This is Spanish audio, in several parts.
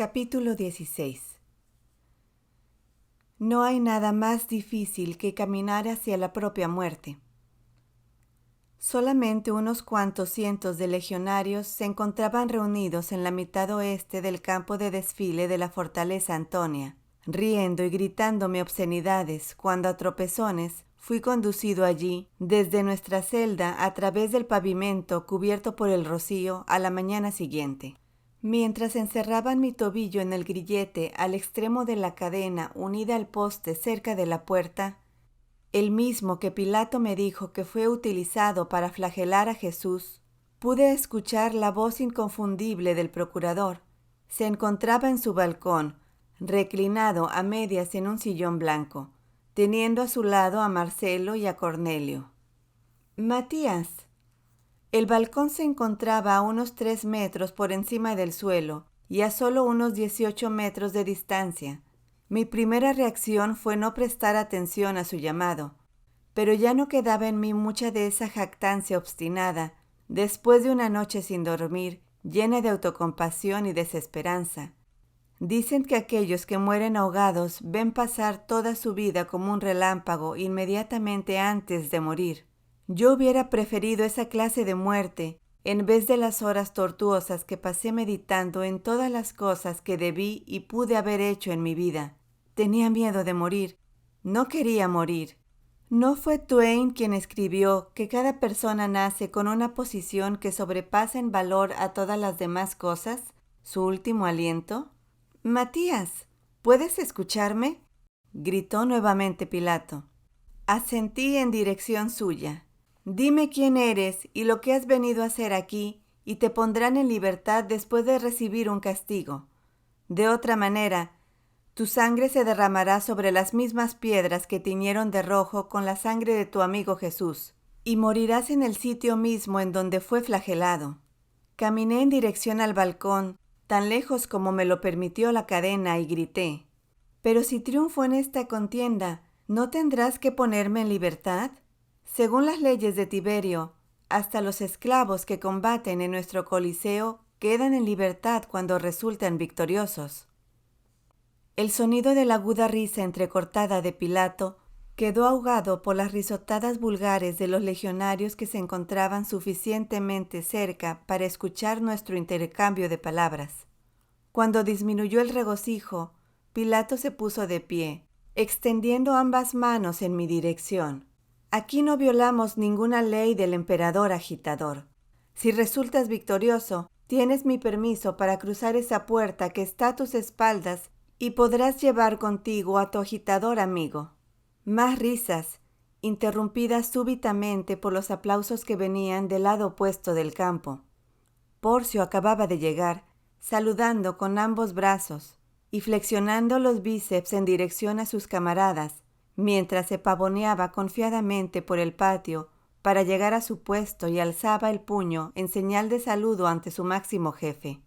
Capítulo 16. No hay nada más difícil que caminar hacia la propia muerte. Solamente unos cuantos cientos de legionarios se encontraban reunidos en la mitad oeste del campo de desfile de la fortaleza Antonia, riendo y gritándome obscenidades cuando a tropezones fui conducido allí desde nuestra celda a través del pavimento cubierto por el rocío a la mañana siguiente. Mientras encerraban mi tobillo en el grillete al extremo de la cadena unida al poste cerca de la puerta, el mismo que Pilato me dijo que fue utilizado para flagelar a Jesús, pude escuchar la voz inconfundible del procurador. Se encontraba en su balcón, reclinado a medias en un sillón blanco, teniendo a su lado a Marcelo y a Cornelio. Matías. El balcón se encontraba a unos 3 metros por encima del suelo y a solo unos 18 metros de distancia. Mi primera reacción fue no prestar atención a su llamado, pero ya no quedaba en mí mucha de esa jactancia obstinada, después de una noche sin dormir, llena de autocompasión y desesperanza. Dicen que aquellos que mueren ahogados ven pasar toda su vida como un relámpago inmediatamente antes de morir. Yo hubiera preferido esa clase de muerte en vez de las horas tortuosas que pasé meditando en todas las cosas que debí y pude haber hecho en mi vida. Tenía miedo de morir. No quería morir. ¿No fue Twain quien escribió que cada persona nace con una posición que sobrepasa en valor a todas las demás cosas? ¿Su último aliento? Matías, ¿puedes escucharme?, gritó nuevamente Pilato. Asentí en dirección suya. Dime quién eres y lo que has venido a hacer aquí, y te pondrán en libertad después de recibir un castigo. De otra manera, tu sangre se derramará sobre las mismas piedras que tiñeron de rojo con la sangre de tu amigo Jesús, y morirás en el sitio mismo en donde fue flagelado. Caminé en dirección al balcón, tan lejos como me lo permitió la cadena, y grité: «Pero si triunfo en esta contienda, ¿no tendrás que ponerme en libertad? Según las leyes de Tiberio, hasta los esclavos que combaten en nuestro Coliseo quedan en libertad cuando resultan victoriosos». El sonido de la aguda risa entrecortada de Pilato quedó ahogado por las risotadas vulgares de los legionarios que se encontraban suficientemente cerca para escuchar nuestro intercambio de palabras. Cuando disminuyó el regocijo, Pilato se puso de pie, extendiendo ambas manos en mi dirección. «Aquí no violamos ninguna ley del emperador agitador. Si resultas victorioso, tienes mi permiso para cruzar esa puerta que está a tus espaldas y podrás llevar contigo a tu agitador amigo». Más risas, interrumpidas súbitamente por los aplausos que venían del lado opuesto del campo. Porcio acababa de llegar, saludando con ambos brazos y flexionando los bíceps en dirección a sus camaradas, mientras se pavoneaba confiadamente por el patio para llegar a su puesto y alzaba el puño en señal de saludo ante su máximo jefe.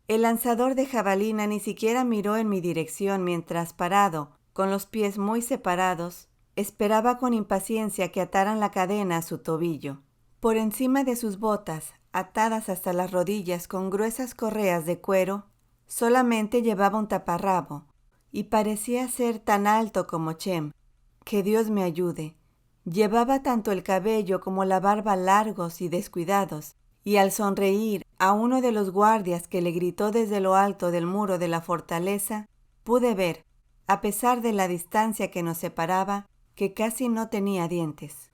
El lanzador de jabalina ni siquiera miró en mi dirección mientras, parado, con los pies muy separados, esperaba con impaciencia que ataran la cadena a su tobillo. Por encima de sus botas, atadas hasta las rodillas con gruesas correas de cuero, solamente llevaba un taparrabo, y parecía ser tan alto como Chem. Que Dios me ayude. Llevaba tanto el cabello como la barba largos y descuidados, y al sonreír a uno de los guardias que le gritó desde lo alto del muro de la fortaleza, pude ver, a pesar de la distancia que nos separaba, que casi no tenía dientes.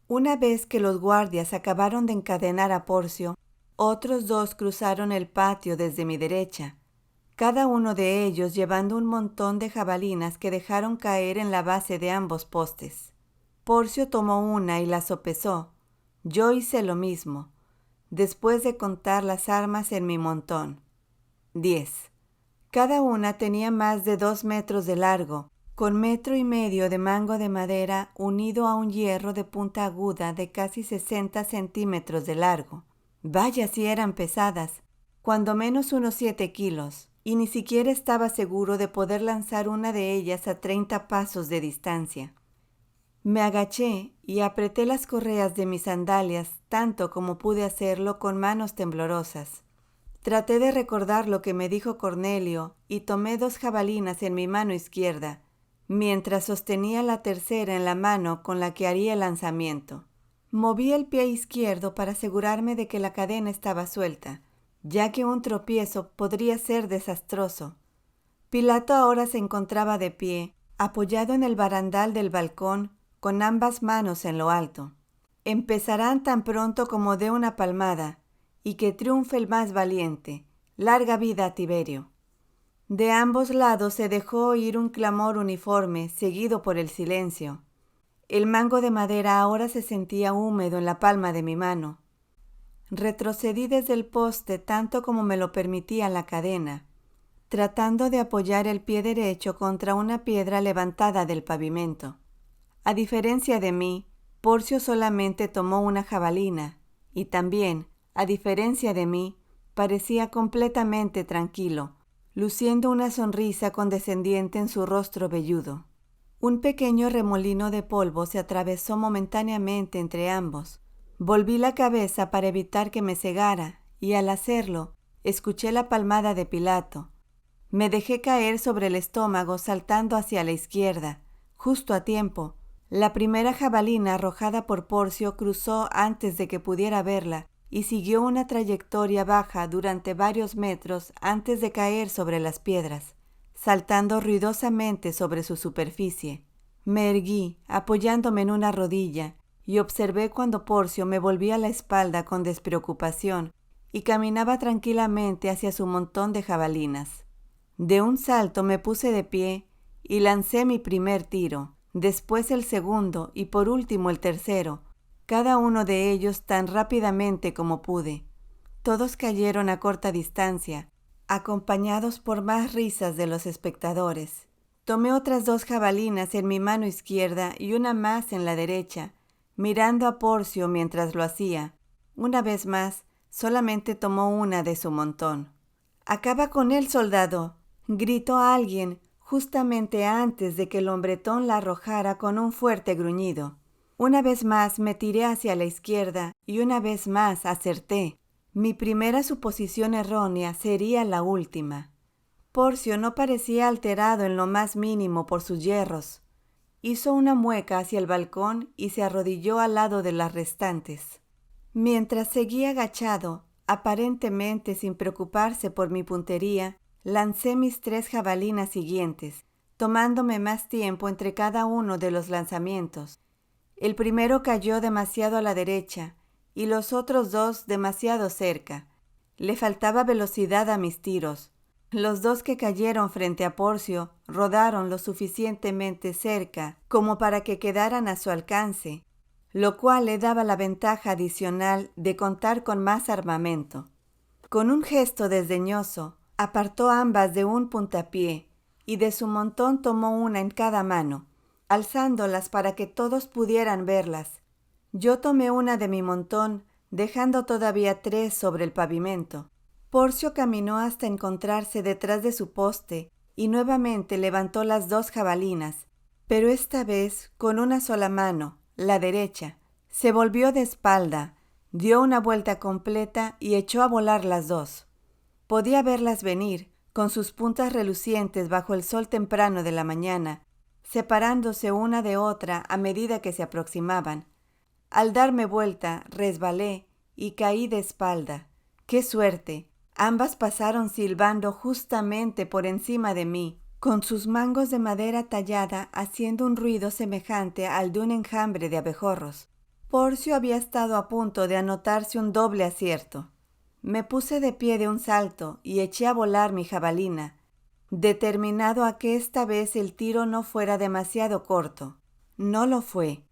Una vez que los guardias acabaron de encadenar a Porcio, otros 2 cruzaron el patio desde mi derecha, cada uno de ellos llevando un montón de jabalinas que dejaron caer en la base de ambos postes. Porcio tomó una y la sopesó. Yo hice lo mismo, después de contar las armas en mi montón. 10. Cada una tenía más de 2 metros de largo, con 1,5 metros de mango de madera unido a un hierro de punta aguda de casi 60 centímetros de largo. Vaya si eran pesadas, cuando menos unos 7 kilos, y ni siquiera estaba seguro de poder lanzar una de ellas a 30 pasos de distancia. Me agaché y apreté las correas de mis sandalias tanto como pude hacerlo con manos temblorosas. Traté de recordar lo que me dijo Cornelio y tomé 2 jabalinas en mi mano izquierda, mientras sostenía la tercera en la mano con la que haría el lanzamiento. Moví el pie izquierdo para asegurarme de que la cadena estaba suelta, ya que un tropiezo podría ser desastroso. Pilato ahora se encontraba de pie, apoyado en el barandal del balcón, con ambas manos en lo alto. Empezarán tan pronto como dé una palmada, y que triunfe el más valiente. Larga vida a Tiberio. De ambos lados se dejó oír un clamor uniforme, seguido por el silencio. El mango de madera ahora se sentía húmedo en la palma de mi mano. Retrocedí desde el poste tanto como me lo permitía la cadena, tratando de apoyar el pie derecho contra una piedra levantada del pavimento. A diferencia de mí, Porcio solamente tomó una jabalina, y también, a diferencia de mí, parecía completamente tranquilo, luciendo una sonrisa condescendiente en su rostro velludo. Un pequeño remolino de polvo se atravesó momentáneamente entre ambos. Volví la cabeza para evitar que me cegara, y al hacerlo, escuché la palmada de Pilato. Me dejé caer sobre el estómago saltando hacia la izquierda, justo a tiempo. La primera jabalina arrojada por Porcio cruzó antes de que pudiera verla y siguió una trayectoria baja durante varios metros antes de caer sobre las piedras, saltando ruidosamente sobre su superficie. Me erguí, apoyándome en una rodilla, y observé cuando Porcio me volvía la espalda con despreocupación y caminaba tranquilamente hacia su montón de jabalinas. De un salto me puse de pie y lancé mi primer tiro, después el segundo y por último el tercero, cada uno de ellos tan rápidamente como pude. Todos cayeron a corta distancia, acompañados por más risas de los espectadores. Tomé otras 2 jabalinas en mi mano izquierda y una más en la derecha, mirando a Porcio mientras lo hacía. Una vez más, solamente tomó una de su montón. «¡Acaba con él, soldado!», gritó alguien justamente antes de que el hombretón la arrojara con un fuerte gruñido. Una vez más me tiré hacia la izquierda y una vez más acerté. Mi primera suposición errónea sería la última. Porcio no parecía alterado en lo más mínimo por sus yerros. Hizo una mueca hacia el balcón y se arrodilló al lado de las restantes. Mientras seguía agachado, aparentemente sin preocuparse por mi puntería, lancé mis 3 jabalinas siguientes, tomándome más tiempo entre cada uno de los lanzamientos. El primero cayó demasiado a la derecha y los otros 2 demasiado cerca. Le faltaba velocidad a mis tiros. Los 2 que cayeron frente a Porcio rodaron lo suficientemente cerca como para que quedaran a su alcance, lo cual le daba la ventaja adicional de contar con más armamento. Con un gesto desdeñoso, apartó ambas de un puntapié y de su montón tomó una en cada mano, alzándolas para que todos pudieran verlas. Yo tomé una de mi montón, dejando todavía 3 sobre el pavimento. Porcio caminó hasta encontrarse detrás de su poste y nuevamente levantó las 2 jabalinas, pero esta vez con una sola mano, la derecha. Se volvió de espalda, dio una vuelta completa y echó a volar las 2. Podía verlas venir, con sus puntas relucientes bajo el sol temprano de la mañana, separándose una de otra a medida que se aproximaban. Al darme vuelta, resbalé y caí de espalda. ¡Qué suerte! Ambas pasaron silbando justamente por encima de mí, con sus mangos de madera tallada haciendo un ruido semejante al de un enjambre de abejorros. Porcio había estado a punto de anotarse un doble acierto. Me puse de pie de un salto y eché a volar mi jabalina, determinado a que esta vez el tiro no fuera demasiado corto. No lo fue.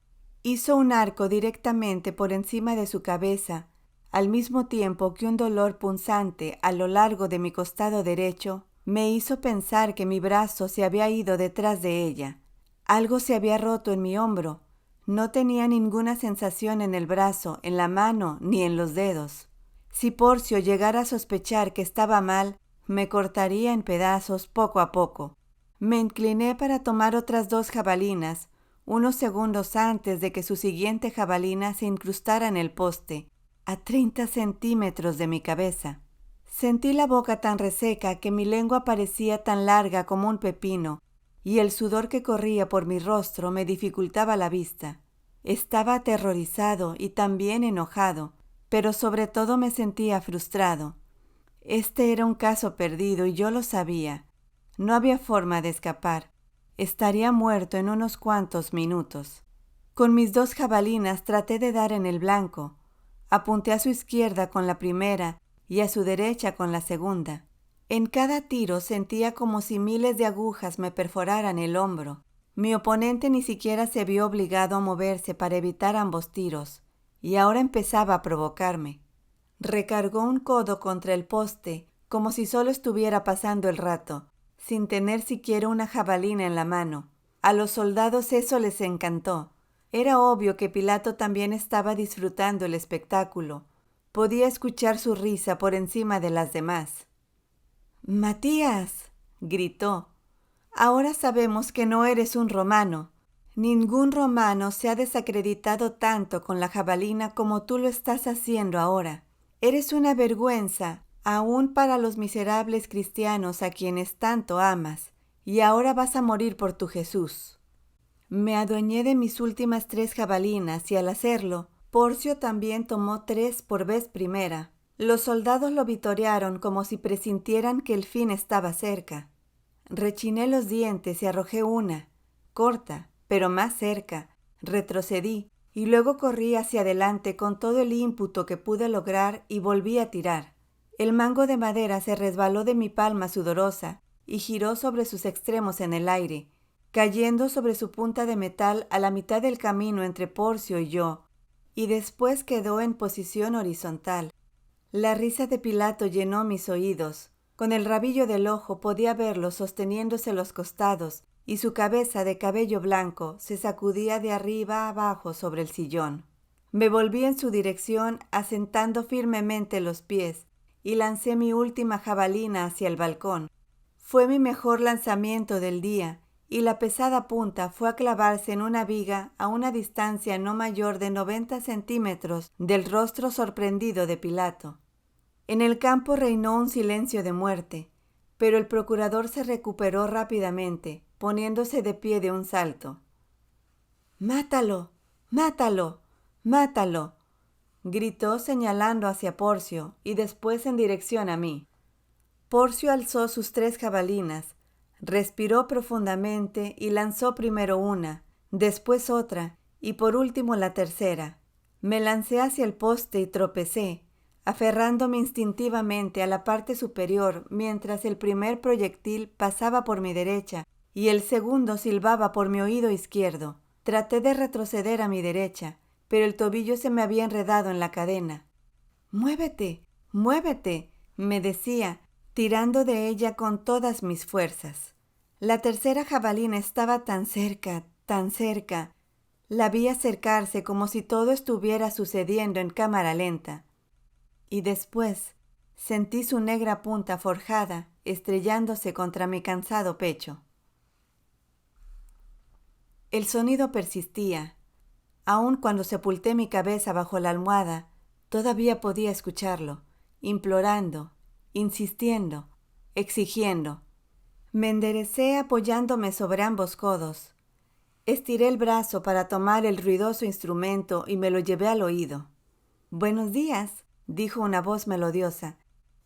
Hizo un arco directamente por encima de su cabeza, al mismo tiempo que un dolor punzante a lo largo de mi costado derecho me hizo pensar que mi brazo se había ido detrás de ella. Algo se había roto en mi hombro. No tenía ninguna sensación en el brazo, en la mano, ni en los dedos. Si Porcio llegara a sospechar que estaba mal, me cortaría en pedazos poco a poco. Me incliné para tomar otras 2 jabalinas, unos segundos antes de que su siguiente jabalina se incrustara en el poste, a 30 centímetros de mi cabeza. Sentí la boca tan reseca que mi lengua parecía tan larga como un pepino, y el sudor que corría por mi rostro me dificultaba la vista. Estaba aterrorizado y también enojado, pero sobre todo me sentía frustrado. Este era un caso perdido y yo lo sabía. No había forma de escapar. Estaría muerto en unos cuantos minutos. Con mis 2 jabalinas traté de dar en el blanco. Apunté a su izquierda con la primera y a su derecha con la segunda. En cada tiro sentía como si miles de agujas me perforaran el hombro. Mi oponente ni siquiera se vio obligado a moverse para evitar ambos tiros, y ahora empezaba a provocarme. Recargó un codo contra el poste, como si solo estuviera pasando el rato, sin tener siquiera una jabalina en la mano. A los soldados eso les encantó. Era obvio que Pilato también estaba disfrutando el espectáculo. Podía escuchar su risa por encima de las demás. «Matías», gritó, «ahora sabemos que no eres un romano. Ningún romano se ha desacreditado tanto con la jabalina como tú lo estás haciendo ahora. Eres una vergüenza, aún para los miserables cristianos a quienes tanto amas, y ahora vas a morir por tu Jesús». Me adueñé de mis últimas 3 jabalinas y al hacerlo, Porcio también tomó 3 por vez primera. Los soldados lo vitorearon como si presintieran que el fin estaba cerca. Rechiné los dientes y arrojé una, corta, pero más cerca. Retrocedí y luego corrí hacia adelante con todo el ímpetu que pude lograr y volví a tirar. El mango de madera se resbaló de mi palma sudorosa y giró sobre sus extremos en el aire, cayendo sobre su punta de metal a la mitad del camino entre Porcio y yo, y después quedó en posición horizontal. La risa de Pilato llenó mis oídos. Con el rabillo del ojo podía verlo sosteniéndose los costados, y su cabeza de cabello blanco se sacudía de arriba a abajo sobre el sillón. Me volví en su dirección asentando firmemente los pies, y lancé mi última jabalina hacia el balcón. Fue mi mejor lanzamiento del día, y la pesada punta fue a clavarse en una viga a una distancia no mayor de 90 centímetros del rostro sorprendido de Pilato. En el campo reinó un silencio de muerte, pero el procurador se recuperó rápidamente, poniéndose de pie de un salto. «¡Mátalo! ¡Mátalo! ¡Mátalo!», gritó señalando hacia Porcio y después en dirección a mí. Porcio alzó sus 3 jabalinas, respiró profundamente y lanzó primero una, después otra y por último la tercera. Me lancé hacia el poste y tropecé, aferrándome instintivamente a la parte superior mientras el primer proyectil pasaba por mi derecha y el segundo silbaba por mi oído izquierdo. Traté de retroceder a mi derecha, pero el tobillo se me había enredado en la cadena. «¡Muévete! ¡Muévete!», me decía, tirando de ella con todas mis fuerzas. La tercera jabalina estaba tan cerca, tan cerca. La vi acercarse como si todo estuviera sucediendo en cámara lenta. Y después sentí su negra punta forjada estrellándose contra mi cansado pecho. El sonido persistía. Aun cuando sepulté mi cabeza bajo la almohada, todavía podía escucharlo, implorando, insistiendo, exigiendo. Me enderecé apoyándome sobre ambos codos. Estiré el brazo para tomar el ruidoso instrumento y me lo llevé al oído. «Buenos días», dijo una voz melodiosa.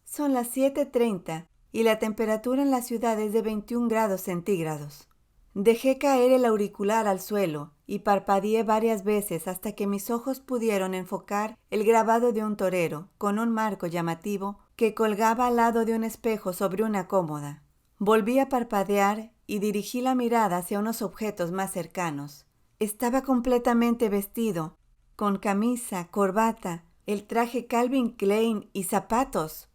«Son las 7:30 y la temperatura en la ciudad es de 21 grados centígrados». Dejé caer el auricular al suelo y parpadeé varias veces hasta que mis ojos pudieron enfocar el grabado de un torero con un marco llamativo que colgaba al lado de un espejo sobre una cómoda. Volví a parpadear y dirigí la mirada hacia unos objetos más cercanos. Estaba completamente vestido, con camisa, corbata, el traje Calvin Klein y zapatos.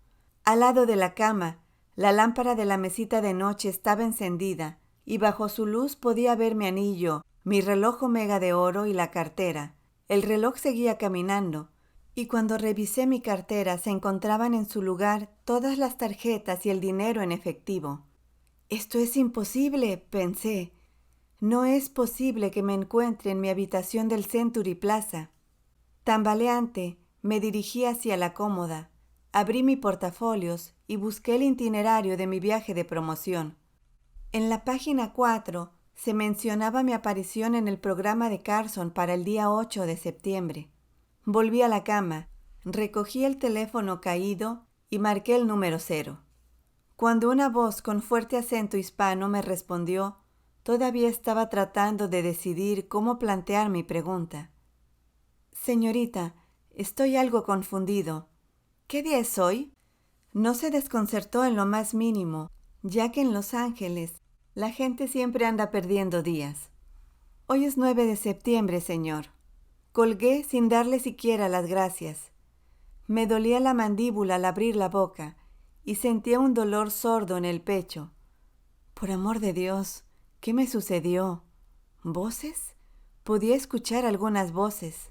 Al lado de la cama, la lámpara de la mesita de noche estaba encendida y bajo su luz podía ver mi anillo, mi reloj Omega de oro y la cartera. El reloj seguía caminando, y cuando revisé mi cartera se encontraban en su lugar todas las tarjetas y el dinero en efectivo. «Esto es imposible», pensé. «No es posible que me encuentre en mi habitación del Century Plaza». Tambaleante, me dirigí hacia la cómoda. Abrí mi portafolios y busqué el itinerario de mi viaje de promoción. En la página 4 se mencionaba mi aparición en el programa de Carson para el día 8 de septiembre. Volví a la cama, recogí el teléfono caído y marqué el número 0. Cuando una voz con fuerte acento hispano me respondió, todavía estaba tratando de decidir cómo plantear mi pregunta. Señorita, estoy algo confundido. ¿Qué día es hoy? No se desconcertó en lo más mínimo, ya que en Los Ángeles la gente siempre anda perdiendo días. Hoy es 9 de septiembre, señor. Colgué sin darle siquiera las gracias. Me dolía la mandíbula al abrir la boca y sentía un dolor sordo en el pecho. Por amor de Dios, ¿qué me sucedió? ¿Voces? Podía escuchar algunas voces.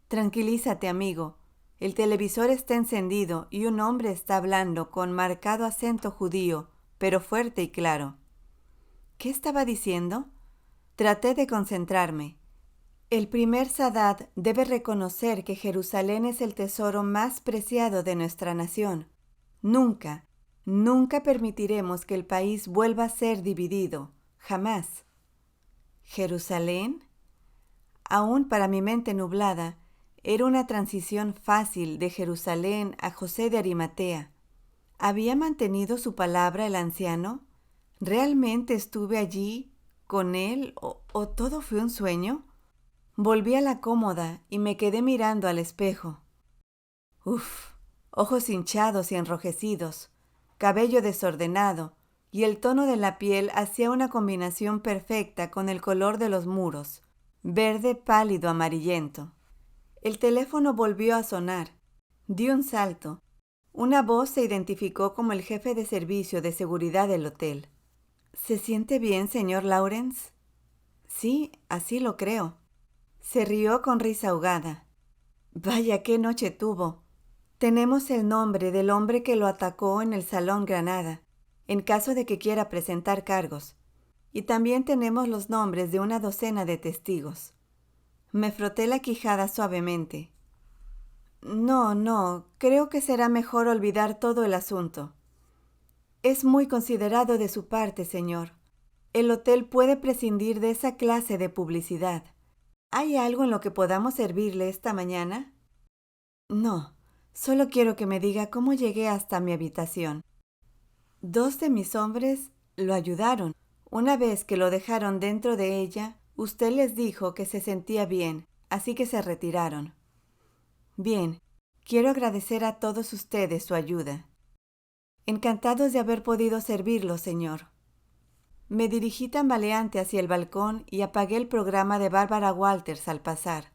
Tranquilízate, amigo. El televisor está encendido y un hombre está hablando con marcado acento judío, pero fuerte y claro. ¿Qué estaba diciendo? Traté de concentrarme. El primer Sadat debe reconocer que Jerusalén es el tesoro más preciado de nuestra nación. Nunca, nunca permitiremos que el país vuelva a ser dividido. Jamás. ¿Jerusalén? Aún para mi mente nublada, era una transición fácil de Jerusalén a José de Arimatea. ¿Había mantenido su palabra el anciano? ¿Realmente estuve allí con él o todo fue un sueño? Volví a la cómoda y me quedé mirando al espejo. Ojos hinchados y enrojecidos, cabello desordenado, y el tono de la piel hacía una combinación perfecta con el color de los muros, verde pálido amarillento. El teléfono volvió a sonar. Di un salto. Una voz se identificó como el jefe de servicio de seguridad del hotel. ¿Se siente bien, señor Lawrence? Sí, así lo creo. Se rió con risa ahogada. Vaya, qué noche tuvo. Tenemos el nombre del hombre que lo atacó en el Salón Granada, en caso de que quiera presentar cargos. Y también tenemos los nombres de una docena de testigos. Me froté la quijada suavemente. No, creo que será mejor olvidar todo el asunto. Es muy considerado de su parte, señor. El hotel puede prescindir de esa clase de publicidad. ¿Hay algo en lo que podamos servirle esta mañana? No, solo quiero que me diga cómo llegué hasta mi habitación. 2 de mis hombres lo ayudaron. Una vez que lo dejaron dentro de ella, usted les dijo que se sentía bien, así que se retiraron. Bien, quiero agradecer a todos ustedes su ayuda. Encantados de haber podido servirlo, señor. Me dirigí tambaleante hacia el balcón y apagué el programa de Bárbara Walters al pasar.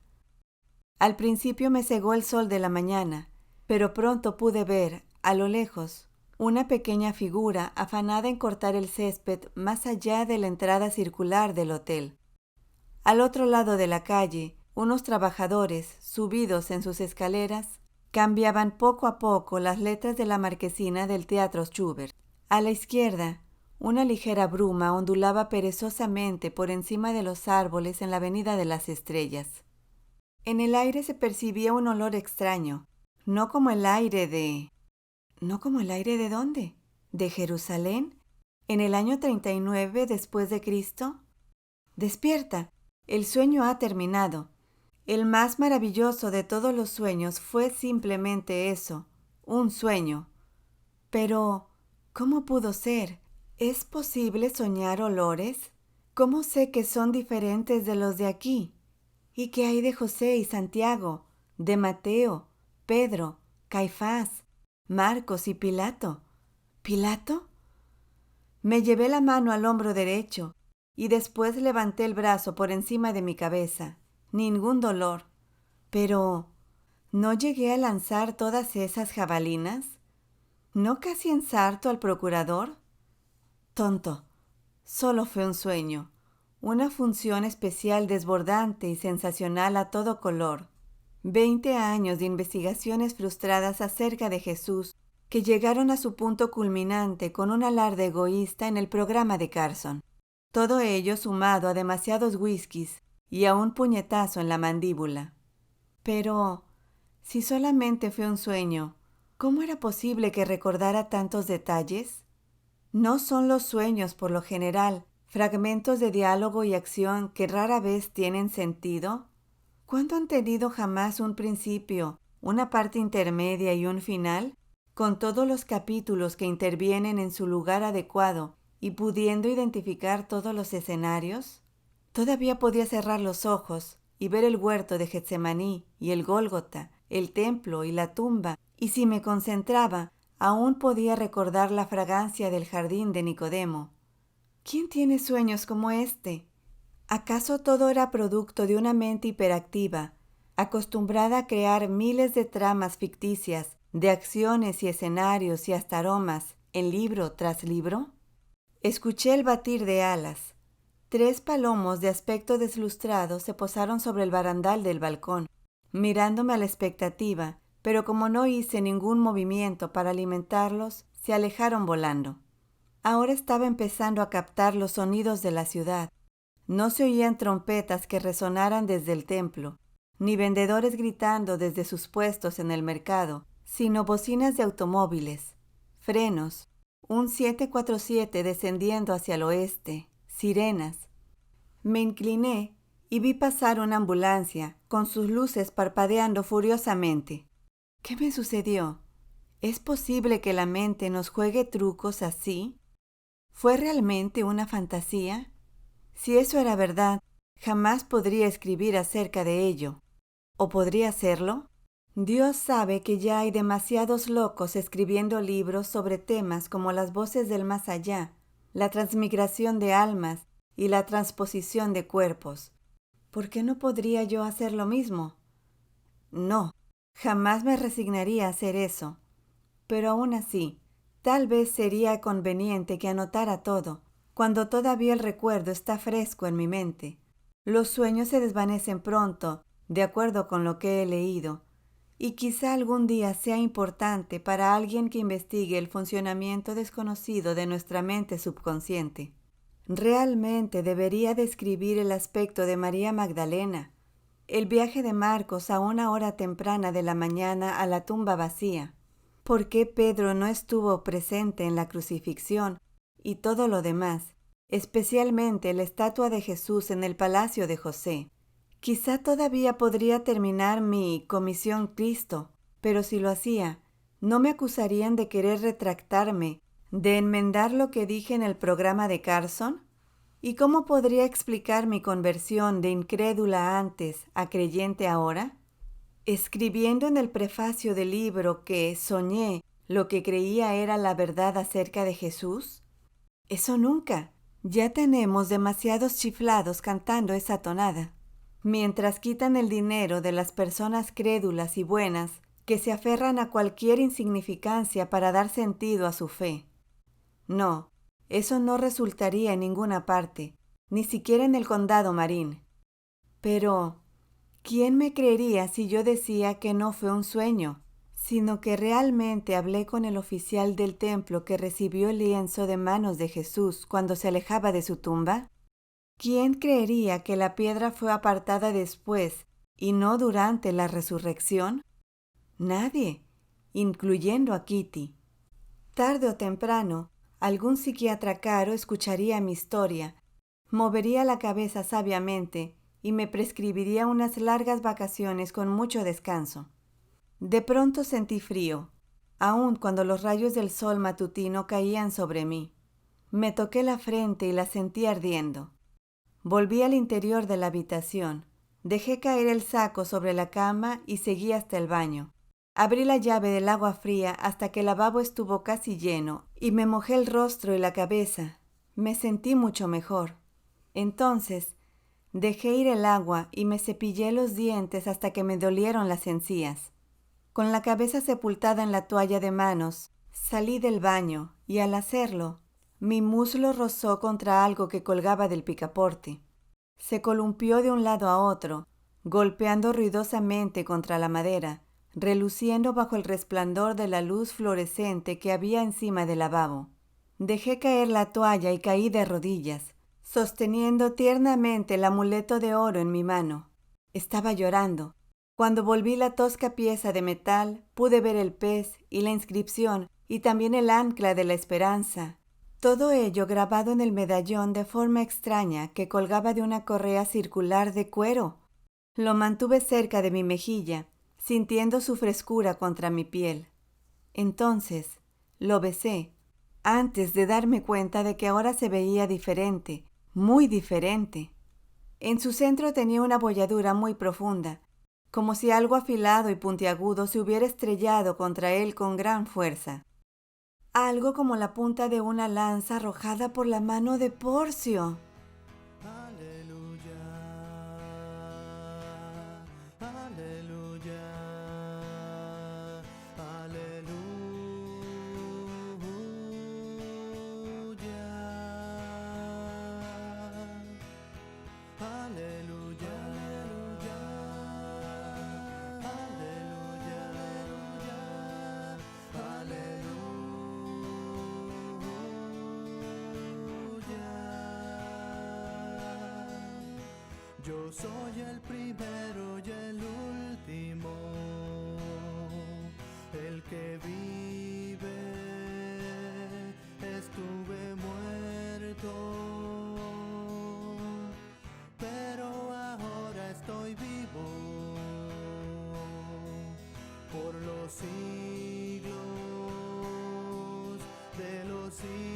Al principio me cegó el sol de la mañana, pero pronto pude ver, a lo lejos, una pequeña figura afanada en cortar el césped más allá de la entrada circular del hotel. Al otro lado de la calle, unos trabajadores, subidos en sus escaleras, cambiaban poco a poco las letras de la marquesina del Teatro Schubert. A la izquierda, una ligera bruma ondulaba perezosamente por encima de los árboles en la Avenida de las Estrellas. En el aire se percibía un olor extraño, no como el aire de... ¿No como el aire de dónde? ¿De Jerusalén? ¿En el año 39 después de Cristo? Despierta, el sueño ha terminado. El más maravilloso de todos los sueños fue simplemente eso, un sueño. Pero, ¿cómo pudo ser? ¿Es posible soñar olores? ¿Cómo sé que son diferentes de los de aquí? ¿Y qué hay de José y Santiago, de Mateo, Pedro, Caifás, Marcos y Pilato? ¿Pilato? Me llevé la mano al hombro derecho y después levanté el brazo por encima de mi cabeza. Ningún dolor. Pero, ¿no llegué a lanzar todas esas jabalinas? ¿No casi ensarto al procurador? Tonto. Solo fue un sueño. Una función especial desbordante y sensacional a todo color. 20 años de investigaciones frustradas acerca de Jesús que llegaron a su punto culminante con un alarde egoísta en el programa de Carson. Todo ello sumado a demasiados whiskies y a un puñetazo en la mandíbula. Pero, si solamente fue un sueño, ¿Cómo era posible que recordara tantos detalles? ¿No son los sueños, por lo general, fragmentos de diálogo y acción que rara vez tienen sentido? ¿Cuándo han tenido jamás un principio, una parte intermedia y un final, con todos los capítulos que intervienen en su lugar adecuado y pudiendo identificar todos los escenarios? Todavía podía cerrar los ojos y ver el huerto de Getsemaní y el Gólgota, el templo y la tumba, y si me concentraba, aún podía recordar la fragancia del jardín de Nicodemo. ¿Quién tiene sueños como este? ¿Acaso todo era producto de una mente hiperactiva, acostumbrada a crear miles de tramas ficticias, de acciones y escenarios y hasta aromas, en libro tras libro? Escuché el batir de alas. 3 palomos de aspecto deslustrado se posaron sobre el barandal del balcón, mirándome a la expectativa, pero como no hice ningún movimiento para alimentarlos, se alejaron volando. Ahora estaba empezando a captar los sonidos de la ciudad. No se oían trompetas que resonaran desde el templo, ni vendedores gritando desde sus puestos en el mercado, sino bocinas de automóviles, frenos, un 747 descendiendo hacia el oeste, sirenas. Me incliné y vi pasar una ambulancia, con sus luces parpadeando furiosamente. ¿Qué me sucedió? ¿Es posible que la mente nos juegue trucos así? ¿Fue realmente una fantasía? Si eso era verdad, jamás podría escribir acerca de ello. ¿O podría hacerlo? Dios sabe que ya hay demasiados locos escribiendo libros sobre temas como las voces del más allá, la transmigración de almas y la transposición de cuerpos. ¿Por qué no podría yo hacer lo mismo? No, jamás me resignaría a hacer eso. Pero aún así, tal vez sería conveniente que anotara todo, cuando todavía el recuerdo está fresco en mi mente. Los sueños se desvanecen pronto, de acuerdo con lo que he leído, y quizá algún día sea importante para alguien que investigue el funcionamiento desconocido de nuestra mente subconsciente. Realmente debería describir el aspecto de María Magdalena, el viaje de Marcos a una hora temprana de la mañana a la tumba vacía, por qué Pedro no estuvo presente en la crucifixión y todo lo demás, especialmente la estatua de Jesús en el palacio de José. Quizá todavía podría terminar mi Comisión Cristo, pero si lo hacía, ¿no me acusarían de querer retractarme, de enmendar lo que dije en el programa de Carson? ¿Y cómo podría explicar mi conversión de incrédula antes a creyente ahora? Escribiendo en el prefacio del libro que soñé lo que creía era la verdad acerca de Jesús. Eso nunca. Ya tenemos demasiados chiflados cantando esa tonada. Mientras quitan el dinero de las personas crédulas y buenas que se aferran a cualquier insignificancia para dar sentido a su fe. No, eso no resultaría en ninguna parte, ni siquiera en el condado Marín. Pero ¿quién me creería si yo decía que no fue un sueño, sino que realmente hablé con el oficial del templo que recibió el lienzo de manos de Jesús cuando se alejaba de su tumba? ¿Quién creería que la piedra fue apartada después y no durante la resurrección? Nadie, incluyendo a Kitty. Tarde o temprano, algún psiquiatra caro escucharía mi historia, movería la cabeza sabiamente y me prescribiría unas largas vacaciones con mucho descanso. De pronto sentí frío, aun cuando los rayos del sol matutino caían sobre mí. Me toqué la frente y la sentí ardiendo. Volví al interior de la habitación, dejé caer el saco sobre la cama y seguí hasta el baño. Abrí la llave del agua fría hasta que el lavabo estuvo casi lleno y me mojé el rostro y la cabeza. Me sentí mucho mejor. Entonces, dejé ir el agua y me cepillé los dientes hasta que me dolieron las encías. Con la cabeza sepultada en la toalla de manos, salí del baño y al hacerlo, mi muslo rozó contra algo que colgaba del picaporte. Se columpió de un lado a otro, golpeando ruidosamente contra la madera, reluciendo bajo el resplandor de la luz fluorescente que había encima del lavabo. Dejé caer la toalla y caí de rodillas, sosteniendo tiernamente el amuleto de oro en mi mano. Estaba llorando. Cuando volví la tosca pieza de metal, pude ver el pez y la inscripción y también el ancla de la esperanza. Todo ello grabado en el medallón de forma extraña que colgaba de una correa circular de cuero. Lo mantuve cerca de mi mejilla, sintiendo su frescura contra mi piel. Entonces, lo besé, antes de darme cuenta de que ahora se veía diferente, muy diferente. En su centro tenía una bolladura muy profunda, como si algo afilado y puntiagudo se hubiera estrellado contra él con gran fuerza. Algo como la punta de una lanza arrojada por la mano de Porcio. Aleluya, aleluya, aleluya, aleluya, aleluya, aleluya. Yo soy el primero y el último, el que vive. Estuve muerto, pero ahora estoy vivo por los siglos de los siglos.